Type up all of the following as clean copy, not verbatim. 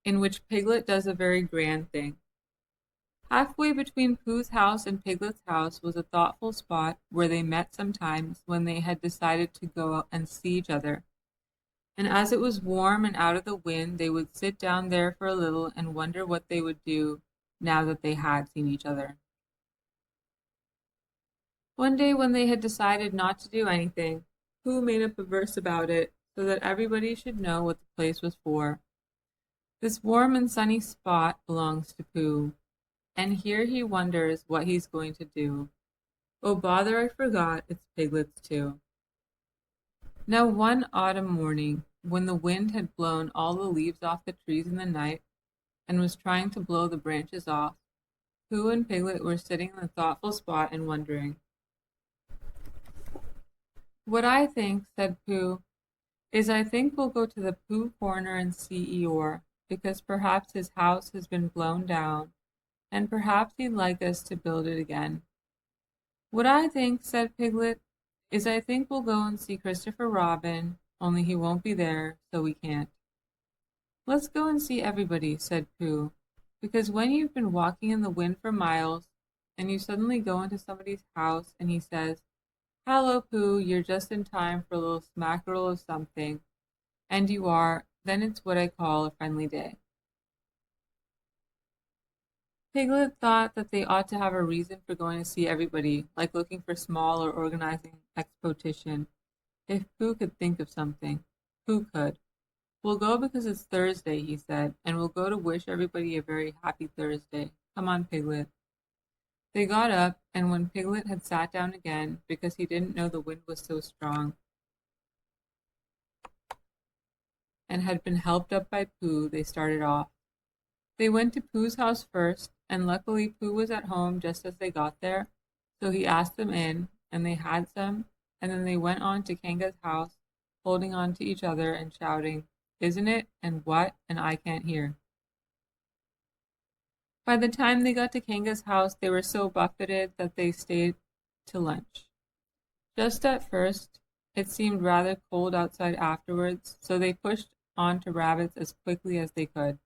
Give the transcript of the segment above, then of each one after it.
in which Piglet does a very grand thing. Halfway between Pooh's house and Piglet's house was a thoughtful spot where they met sometimes when they had decided to go out and see each other. And as it was warm and out of the wind, they would sit down there for a little and wonder what they would do now that they had seen each other. One day, when they had decided not to do anything, Pooh made up a verse about it so that everybody should know what the place was for. This warm and sunny spot belongs to Pooh, and here he wonders what he's going to do. Oh, bother, I forgot, it's Piglet's too. Now, one autumn morning, when the wind had blown all the leaves off the trees in the night and was trying to blow the branches off, Pooh and Piglet were sitting in a thoughtful spot and wondering. What I think, said Pooh, is I think we'll go to the Pooh corner and see Eeyore, because perhaps his house has been blown down, and perhaps he'd like us to build it again. What I think, said Piglet, is I think we'll go and see Christopher Robin, only he won't be there, so we can't. Let's go and see everybody, said Pooh, because when you've been walking in the wind for miles, and you suddenly go into somebody's house and he says, "Hallo, Pooh, you're just in time for a little smackerel of something," and you are, then it's what I call a friendly day. Piglet thought that they ought to have a reason for going to see everybody, like looking for small or organizing expedition. If Pooh could think of something, Pooh could. We'll go because it's Thursday, he said, and we'll go to wish everybody a very happy Thursday. Come on, Piglet. They got up, and when Piglet had sat down again, because he didn't know the wind was so strong, and had been helped up by Pooh, they started off. They went to Pooh's house first, and luckily Pooh was at home just as they got there, so he asked them in, and they had some, and then they went on to Kanga's house, holding on to each other and shouting, "Isn't it?" and "What?" and "I can't hear." By the time they got to Kanga's house, they were so buffeted that they stayed to lunch. Just at first, it seemed rather cold outside afterwards, so they pushed on to Rabbit's as quickly as they could.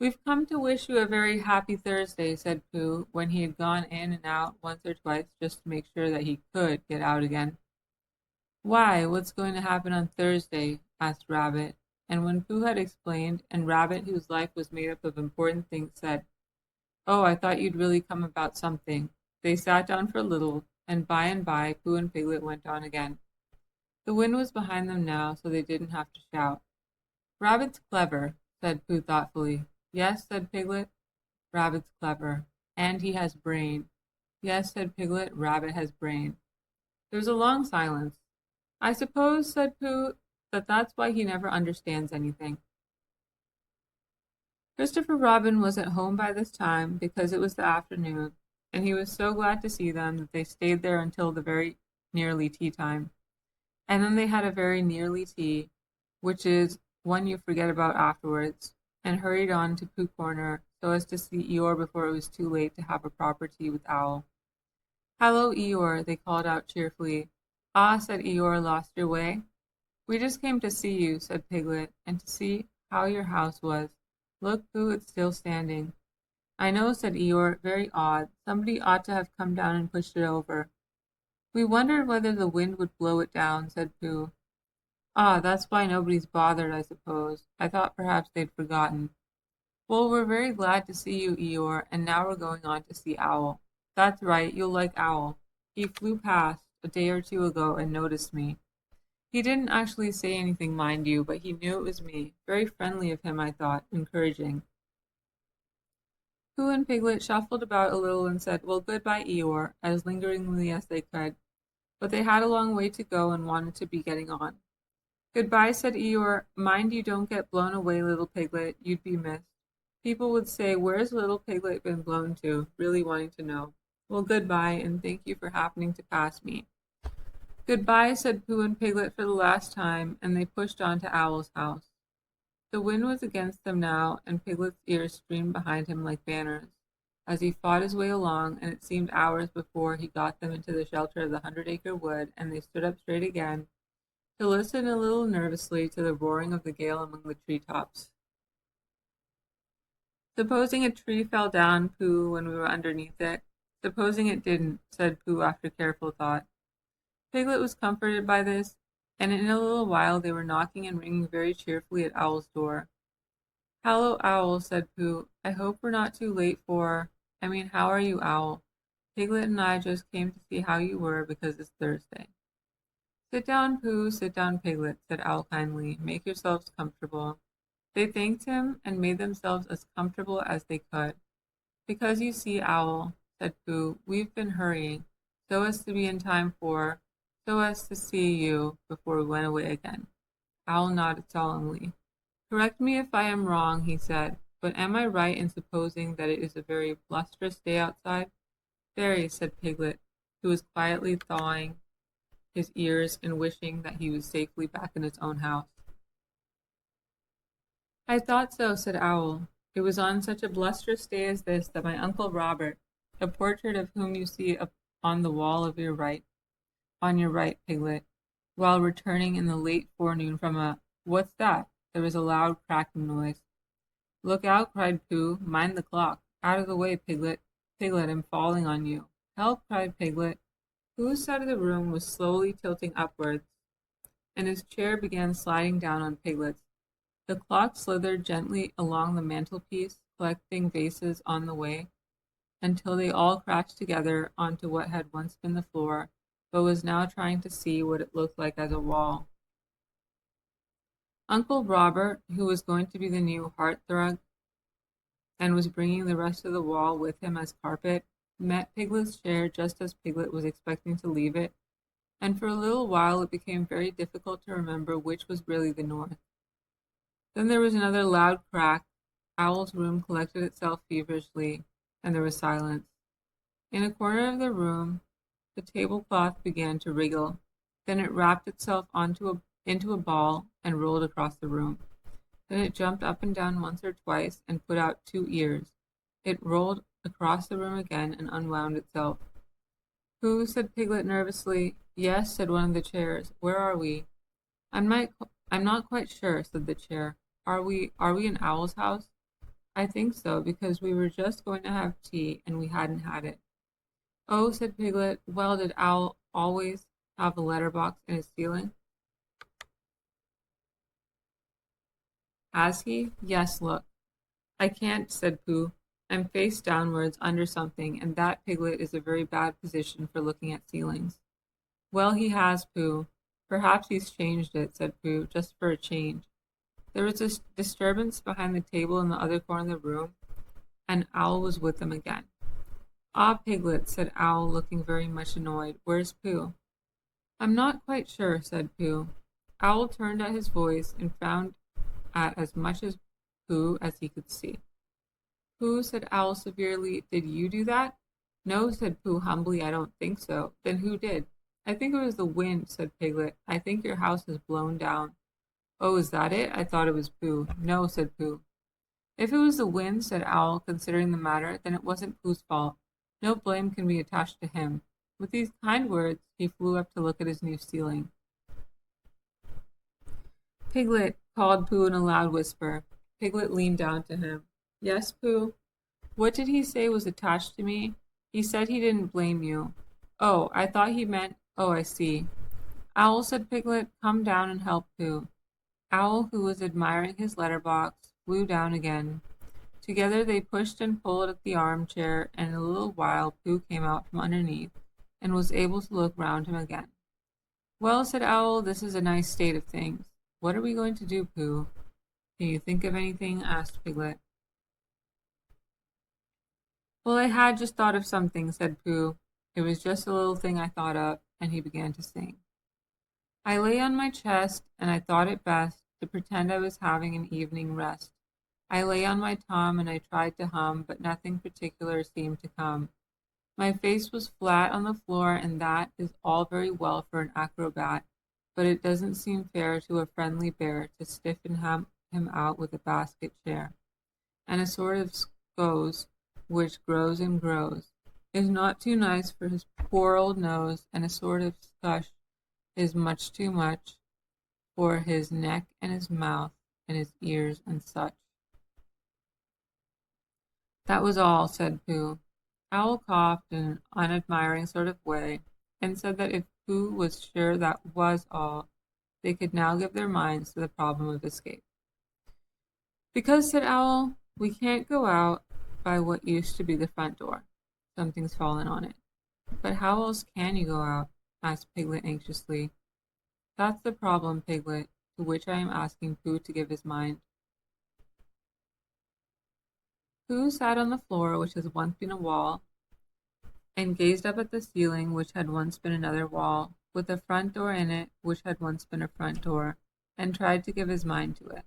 "We've come to wish you a very happy Thursday," said Pooh, when he had gone in and out once or twice just to make sure that he could get out again. "Why, what's going to happen on Thursday?" asked Rabbit, and when Pooh had explained, and Rabbit, whose life was made up of important things, said, "Oh, I thought you'd really come about something," they sat down for a little, and by Pooh and Piglet went on again. The wind was behind them now, so they didn't have to shout. "Rabbit's clever," said Pooh thoughtfully. "Yes," said Piglet, "Rabbit's clever. And he has brain." "Yes," said Piglet, "Rabbit has brain." There was a long silence. "I suppose," said Pooh, "that's why he never understands anything." Christopher Robin was at home by this time because it was the afternoon, and he was so glad to see them that they stayed there until the very nearly tea time. And then they had a very nearly tea, which is one you forget about afterwards, and hurried on to Pooh Corner so as to see Eeyore before it was too late to have a proper tea with Owl. "Hallo, Eeyore," they called out cheerfully. "Ah," said Eeyore, "lost your way?" "We just came to see you," said Piglet, "and to see how your house was. Look, Pooh, it's still standing." "I know," said Eeyore, "very odd. Somebody ought to have come down and pushed it over." "We wondered whether the wind would blow it down," said Pooh. "Ah, that's why nobody's bothered, I suppose. I thought perhaps they'd forgotten." "Well, we're very glad to see you, Eeyore, and now we're going on to see Owl." "That's right, you'll like Owl. He flew past a day or two ago and noticed me. He didn't actually say anything, mind you, but he knew it was me. Very friendly of him, I thought, encouraging." Pooh and Piglet shuffled about a little and said, "Well, good-bye, Eeyore," as lingeringly as they could, but they had a long way to go and wanted to be getting on. "Good-bye," said Eeyore. "Mind you don't get blown away, little Piglet. You'd be missed. People would say, 'Where's little Piglet been blown to?' really wanting to know. Well, good-bye, and thank you for happening to pass me." "Good-bye," said Pooh and Piglet for the last time, and they pushed on to Owl's house. The wind was against them now, and Piglet's ears streamed behind him like banners, as he fought his way along, and it seemed hours before he got them into the shelter of the 100-acre wood, and they stood up straight again, to listen a little nervously to the roaring of the gale among the tree tops. Supposing a tree fell down, Pooh, when we were underneath it? Supposing it didn't, said Pooh after careful thought. Piglet was comforted by this, and in a little while they were knocking and ringing very cheerfully at Owl's door. "Hallo, Owl," said Pooh. "I hope we're not too late for, how are you, Owl? Piglet and I just came to see how you were because it's Thursday." "Sit down, Pooh, sit down, Piglet," said Owl kindly. "Make yourselves comfortable." They thanked him and made themselves as comfortable as they could. "Because you see, Owl," said Pooh, "we've been hurrying, so as to be in time so as to see you before we went away again." Owl nodded solemnly. "Correct me if I am wrong," he said, "but am I right in supposing that it is a very blusterous day outside?" "Very," said Piglet, who was quietly thawing his ears and wishing that he was safely back in his own house. "I thought so," said Owl. "It was on such a blusterous day as this that my Uncle Robert, a portrait of whom you see up on the wall on your right, Piglet, while returning in the late forenoon from a— What's that?" There was a loud cracking noise. "Look out!" cried Pooh. "Mind the clock! Out of the way, Piglet! Piglet, I'm falling on you!" "Help!" cried Piglet. Pooh's side of the room was slowly tilting upwards, and his chair began sliding down on Piglet's. The clock slithered gently along the mantelpiece, collecting vases on the way, until they all crashed together onto what had once been the floor, but was now trying to see what it looked like as a wall. Uncle Robert, who was going to be the new hearthrug and was bringing the rest of the wall with him as carpet, met Piglet's chair just as Piglet was expecting to leave it, and for a little while it became very difficult to remember which was really the north. Then there was another loud crack. Owl's room collected itself feverishly, and there was silence. In a corner of the room, the tablecloth began to wriggle. Then it wrapped itself into a ball and rolled across the room. Then it jumped up and down once or twice and put out 2 ears. It rolled across the room again and unwound itself. "Who?" said Piglet nervously. "Yes," said one of the chairs. "Where are we?" I'm not quite sure," said the chair. Are we in Owl's house?" "I think so, because we were just going to have tea and we hadn't had it." "Oh," said Piglet. "Well, did Owl always have a letterbox in his ceiling?" "Has he?" "Yes, look." "I can't," said Pooh. "I'm face downwards under something, and that, Piglet, is a very bad position for looking at ceilings." "Well, he has, Pooh. Perhaps he's changed it," said Pooh, "just for a change." There was a disturbance behind the table in the other corner of the room, and Owl was with them again. "Ah, Piglet," said Owl, looking very much annoyed, "where's Pooh?" "I'm not quite sure," said Pooh. Owl turned at his voice and found at as much as Pooh as he could see. "Pooh," said Owl severely, "did you do that?" "No," said Pooh humbly, "I don't think so." "Then who did?" "I think it was the wind," said Piglet. "I think your house has blown down." "Oh, is that it? I thought it was Pooh." "No," said Pooh. "If it was the wind," said Owl, considering the matter, "then it wasn't Pooh's fault. No blame can be attached to him." With these kind words, he flew up to look at his new ceiling. "Piglet," called Pooh in a loud whisper. Piglet leaned down to him. "Yes, Pooh?" "What did he say was attached to me?" "He said he didn't blame you." "Oh, I thought he meant— Oh, I see." "Owl," said Piglet, "come down and help Pooh." Owl, who was admiring his letterbox, flew down again. Together they pushed and pulled at the armchair, and in a little while Pooh came out from underneath and was able to look round him again. "Well," said Owl, "this is a nice state of things. What are we going to do, Pooh?" "Can you think of anything?" asked Piglet. "Well, I had just thought of something," said Pooh. "It was just a little thing I thought of," and he began to sing. "I lay on my chest, and I thought it best to pretend I was having an evening rest. I lay on my tum, and I tried to hum, but nothing particular seemed to come. My face was flat on the floor, and that is all very well for an acrobat, but it doesn't seem fair to a friendly bear to stiffen him out with a basket chair. And a sort of scose, which grows and grows, is not too nice for his poor old nose, and a sort of scush is much too much for his neck and his mouth and his ears and such." That was all, said Pooh. Owl coughed in an unadmiring sort of way, and said that if Pooh was sure that was all, they could now give their minds to the problem of escape. Because, said Owl, we can't go out by what used to be the front door. Something's fallen on it. But how else can you go out? Asked Piglet anxiously. That's the problem, Piglet, to which I am asking Pooh to give his mind. Pooh sat on the floor, which has once been a wall, and gazed up at the ceiling, which had once been another wall, with a front door in it, which had once been a front door, and tried to give his mind to it.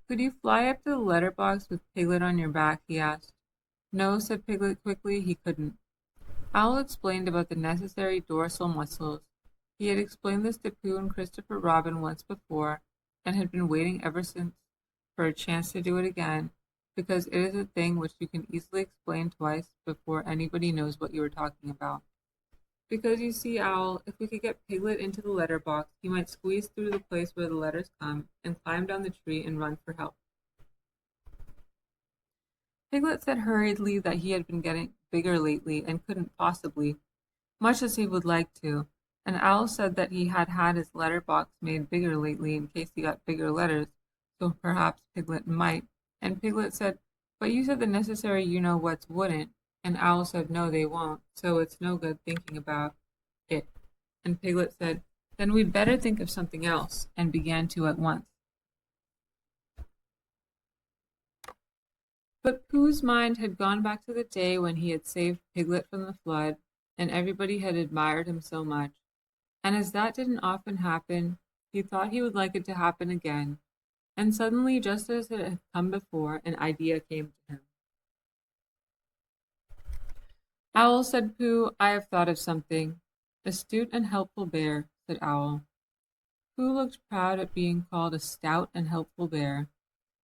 Could you fly up to the letter box with Piglet on your back? He asked. No, said Piglet quickly, he couldn't. Owl explained about the necessary dorsal muscles. He had explained this to Pooh and Christopher Robin once before, and had been waiting ever since for a chance to do it again, because it is a thing which you can easily explain twice before anybody knows what you are talking about. Because you see, Owl, if we could get Piglet into the letter box, he might squeeze through the place where the letters come, and climb down the tree and run for help. Piglet said hurriedly that he had been getting bigger lately and couldn't possibly, much as he would like to, and Owl said that he had had his letter box made bigger lately in case he got bigger letters, so perhaps Piglet might, and Piglet said, but you said the necessary you-know-whats wouldn't, and Owl said no they won't, so it's no good thinking about it, and Piglet said, then we'd better think of something else, and began to at once. But Pooh's mind had gone back to the day when he had saved Piglet from the flood, and everybody had admired him so much. And as that didn't often happen, he thought he would like it to happen again. And suddenly, just as it had come before, an idea came to him. Owl, said Pooh, I have thought of something. Astute and helpful bear, said Owl. Pooh looked proud at being called a stout and helpful bear,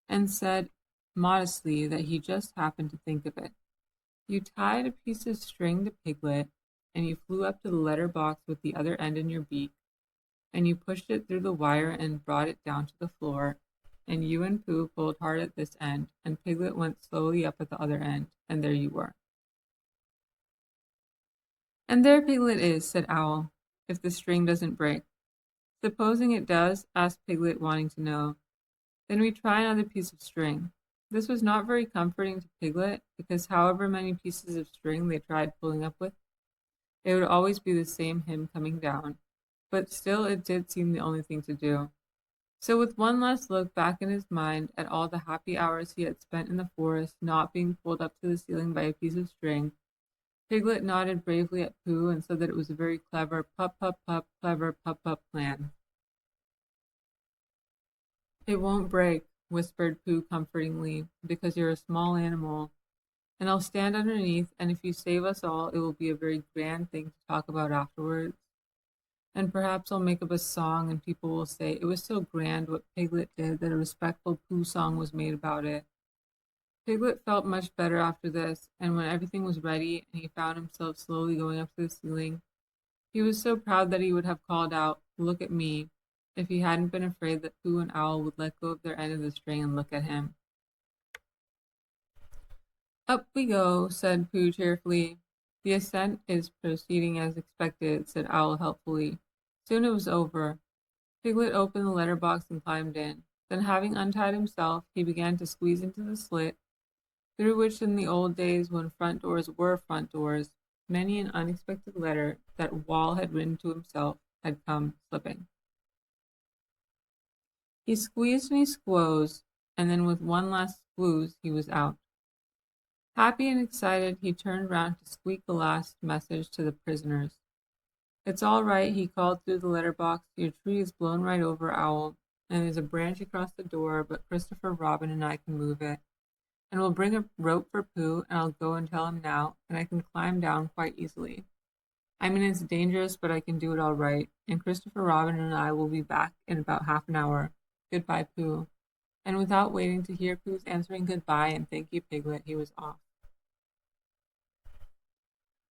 and said modestly that he just happened to think of it. You tied a piece of string to Piglet, and you flew up to the letter box with the other end in your beak, and you pushed it through the wire and brought it down to the floor, and you and Pooh pulled hard at this end, and Piglet went slowly up at the other end, and there you were. And there Piglet is, said Owl, if the string doesn't break. Supposing it does? Asked Piglet, wanting to know. Then we try another piece of string. This was not very comforting to Piglet, because however many pieces of string they tried pulling up with, it would always be the same hymn coming down, but still it did seem the only thing to do. So with one last look back in his mind at all the happy hours he had spent in the forest not being pulled up to the ceiling by a piece of string, Piglet nodded bravely at Pooh and said that it was a very clever clever pup plan. It won't break, whispered Pooh comfortingly, because you're a small animal, and I'll stand underneath, and if you save us all, it will be a very grand thing to talk about afterwards. And perhaps I'll make up a song, and people will say it was so grand what Piglet did that a respectful Pooh song was made about it. Piglet felt much better after this, and when everything was ready, and he found himself slowly going up to the ceiling, he was so proud that he would have called out, "Look at me," if he hadn't been afraid that Pooh and Owl would let go of their end of the string and look at him. Up we go, said Pooh cheerfully. The ascent is proceeding as expected, said Owl helpfully. Soon it was over. Piglet opened the letter box and climbed in. Then, having untied himself, he began to squeeze into the slit, through which in the old days when front doors were front doors, many an unexpected letter that Wall had written to himself had come slipping. He squeezed and he squoze, and then with one last squooze he was out. Happy and excited, he turned round to squeak the last message to the prisoners. It's all right, he called through the letter box. Your tree is blown right over, Owl, and there's a branch across the door, but Christopher Robin and I can move it. And we'll bring a rope for Pooh, and I'll go and tell him now, and I can climb down quite easily. I mean, it's dangerous, but I can do it all right, and Christopher Robin and I will be back in about half an hour. Goodbye, Pooh. And without waiting to hear Pooh's answering goodbye and thank you, Piglet, he was off.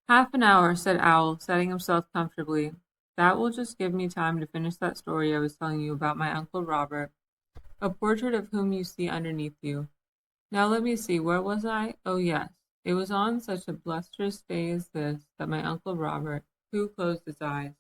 Half an hour, said Owl, setting himself comfortably. That will just give me time to finish that story I was telling you about my Uncle Robert, a portrait of whom you see underneath you. Now let me see, where was I? Oh, yes. It was on such a blusterous day as this that my Uncle Robert, who closed his eyes,